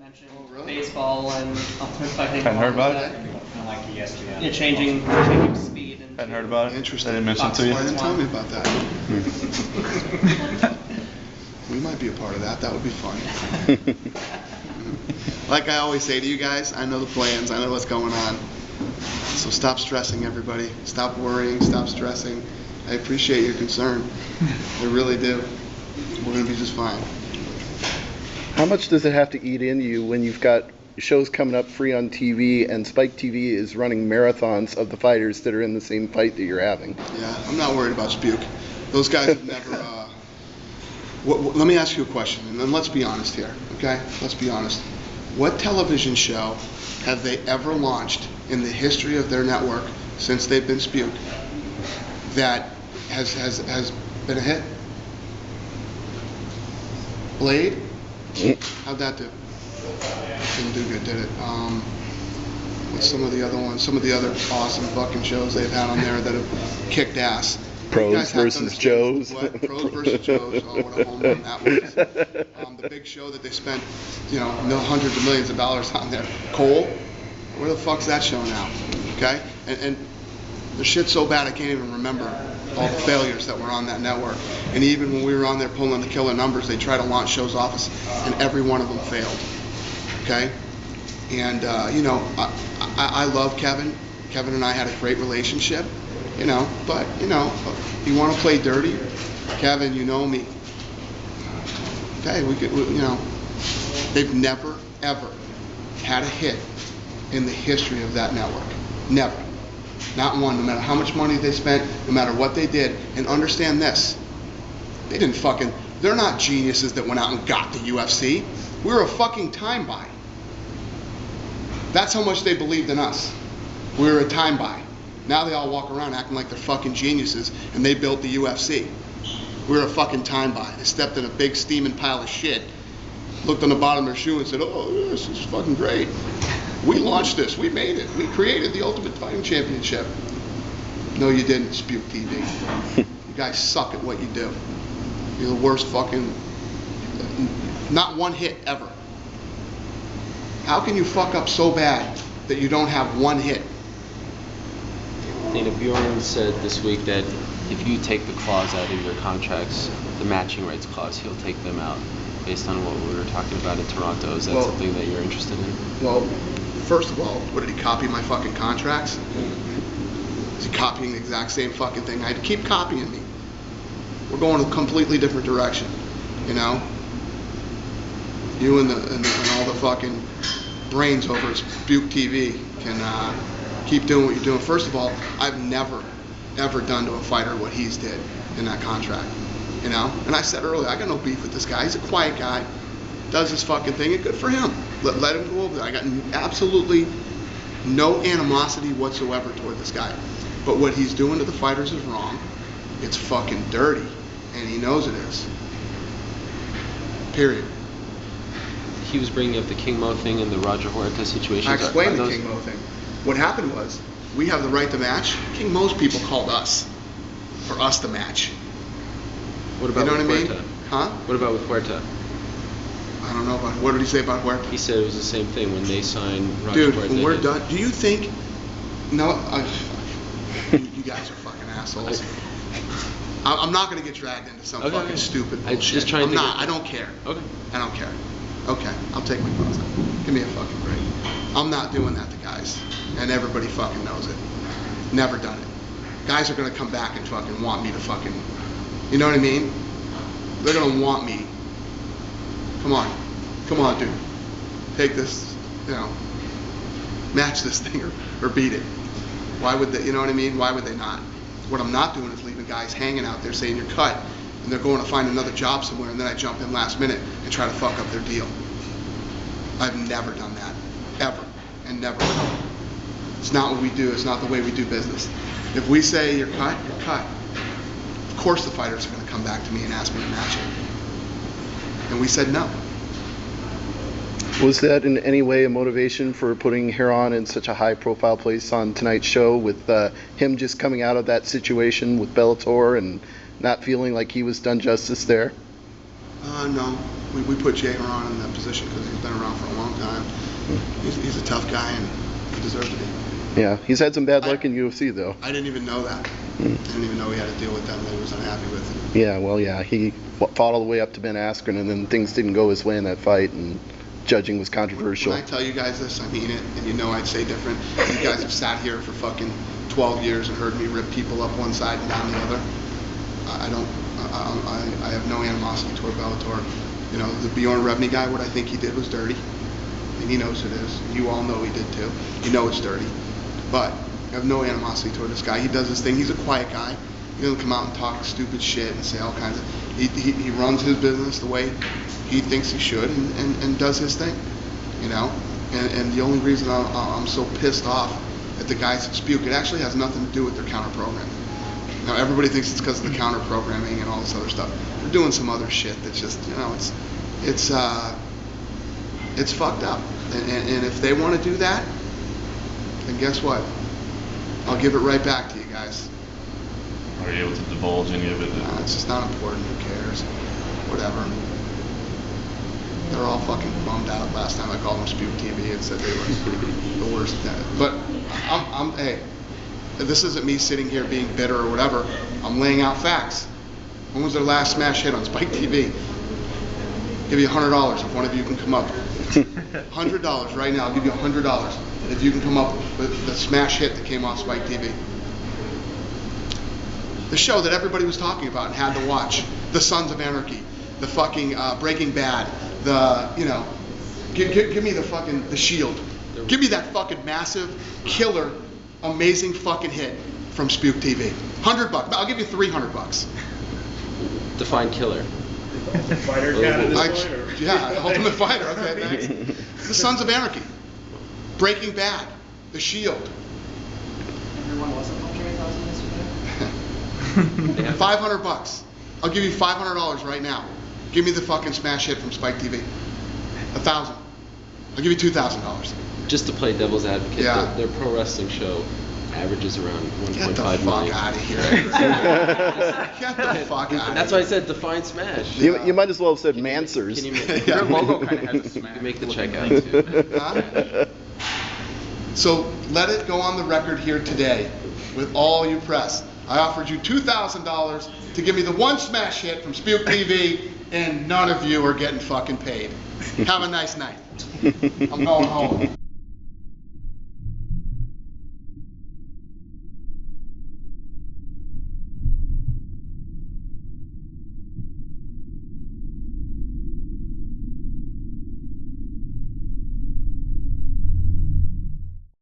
mentioned baseball and ultimate fighting. Hadn't heard about it? Kind of like ESPN. Yeah, changing speed. And Hadn't heard about it? Interesting. I didn't mention it to you? Why didn't tell me about that? We might be a part of that. That would be fun. Like I always say to you guys, I know the plans. I know what's going on. So stop stressing, everybody. Stop worrying. Stop stressing. I appreciate your concern. I really do. We're going to be just fine. How much does it have to eat into you when you've got shows coming up free on TV and Spike TV is running marathons of the fighters that are in the same fight that you're having? Yeah, I'm not worried about Spuke. Those guys have never... let me ask you a question, and then let's be honest here, okay? Let's be honest. What television show have they ever launched in the history of their network since they've been Spuke that has been a hit? Blade? How'd that do? Didn't do good, did it? What's some of the other ones? Some of the other awesome fucking shows they've had on there that have kicked ass. Pros versus Joes. What? Pros versus Joes. Oh, what a home run that was. The big show that they spent, hundreds of millions of dollars on there. Cole? Where the fuck's that show now? Okay? And the shit's so bad I can't even remember all the failures that were on that network. And even when we were on there pulling the killer numbers, they tried to launch shows off us, and every one of them failed. Okay? And, I love Kevin. Kevin and I had a great relationship, but, you want to play dirty? Kevin, you know me. Okay, they've never, ever had a hit in the history of that network. Never. Not one, no matter how much money they spent, no matter what they did. And understand this, they're not geniuses that went out and got the UFC. We're a fucking time buy. That's how much they believed in us. We were a time buy. Now they all walk around acting like they're fucking geniuses and they built the UFC. We were a fucking time buy. They stepped in a big steaming pile of shit, looked on the bottom of their shoe and said, oh, this is fucking great. We launched this. We made it. We created the Ultimate Fighting Championship. No, you didn't, Spuke TV. You guys suck at what you do. You're the worst fucking... Not one hit ever. How can you fuck up so bad that you don't have one hit? Dana, Bjorn said this week that if you take the clause out of your contracts, the matching rights clause, he'll take them out. Based on what we were talking about in Toronto, is that something that you're interested in? Well, first of all, what did he copy my fucking contracts? Is he copying the exact same fucking thing? I'd keep copying me. We're going a completely different direction, You and all the fucking brains over at Spuke TV can keep doing what you're doing. First of all, I've never, ever done to a fighter what he's did in that contract. And I said earlier, I got no beef with this guy. He's a quiet guy, does his fucking thing, and good for him. Let him go over there. I got absolutely no animosity whatsoever toward this guy. But what he's doing to the fighters is wrong. It's fucking dirty, and he knows it is. Period. He was bringing up the King Mo thing and the Roger Huerta situation. I explained the King Mo thing. What happened was, we have the right to match. King Mo's people called us for us to match. What about with Huerta? I mean? Huh? What about with Huerta? I don't know what did he say about Huerta? He said it was the same thing when they signed Roger Dude, Huerta. when we're done, do you think? No, you guys are fucking assholes. I'm not going to get dragged into some fucking stupid bullshit. Just trying to I don't care. Okay. I don't care. Okay, I'll take my clothes off. Give me a fucking break. I'm not doing that to guys, and everybody fucking knows it. Never done it. Guys are going to come back and fucking want me to fucking, you know what I mean? They're going to want me. Come on, dude. Take this, match this thing or beat it. Why would they, you know what I mean? Why would they not? What I'm not doing is leaving guys hanging out there saying you're cut, and they're going to find another job somewhere, and then I jump in last minute and try to fuck up their deal. I've never done that, ever, and never will. It's not what we do. It's not the way we do business. If we say you're cut, you're cut. Of course the fighters are going to come back to me and ask me to match it. And we said no. Was that in any way a motivation for putting Heron in such a high-profile place on tonight's show, with him just coming out of that situation with Bellator and not feeling like he was done justice there? No. We put Jay Heron in that position because he's been around for a long time. he's a tough guy, and he deserves to be. Yeah, he's had some bad luck in UFC though. I didn't even know that. I didn't even know he had to deal with them that he was unhappy with. Yeah, well, yeah, he fought all the way up to Ben Askren, and then things didn't go his way in that fight, and judging was controversial. When I tell you guys this, I mean it, and you know I'd say different. You guys have sat here for fucking 12 years and heard me rip people up one side and down the other. I have no animosity toward Bellator. You know, the Bjorn Rebney guy, what I think he did was dirty. And he knows it is. You all know he did too. You know it's dirty. But I have no animosity toward this guy. He does his thing. He's a quiet guy. He doesn't come out and talk stupid shit and say all kinds of... He runs his business the way he thinks he should and does his thing, you know? And the only reason I'm so pissed off at the guys at Spuke, it actually has nothing to do with their counter-programming. Now, everybody thinks it's because of the counter-programming and all this other stuff. They're doing some other shit that's just, you know, it's fucked up. And if they want to do that, then guess what? I'll give it right back to you guys. Are you able to divulge any of it? It's just not important. Who cares? Whatever. They're all fucking bummed out. Last time I called them Spuke TV and said they were the worst. But hey, this isn't me sitting here being bitter or whatever. I'm laying out facts. When was their last smash hit on Spike TV? Give you $100 if one of you can come up. $100 right now. I'll give you $100 if you can come up with the smash hit that came off Spike TV. The show that everybody was talking about and had to watch. The Sons of Anarchy. The fucking Breaking Bad. The, you know, give me the fucking, The Shield. Give me that fucking massive, killer, amazing fucking hit from Spuke TV. $100. I'll give you $300. Define killer. Fighter candidate. Yeah, Ultimate Fighter. Okay, thanks. The Sons of Anarchy. Breaking Bad. The Shield. Everyone wasn't watching 8,000 yesterday. $500. I'll give you $500 right now. Give me the fucking smash hit from Spike TV. 1,000. I'll give you $2,000. Just to play devil's advocate, Yeah. their pro wrestling show averages around 1.5 Get the million. fuck out of here. Get the fuck out of That's here. why I said define smash. You might as well have said Mansers. Can you make, Yeah. Your logo kind of has a you smash. can make the checkout too. Huh? So let it go on the record here today with all you press. I offered you $2,000 to give me the one smash hit from Spuke TV, and none of you are getting fucking paid. Have a nice night. I'm going home.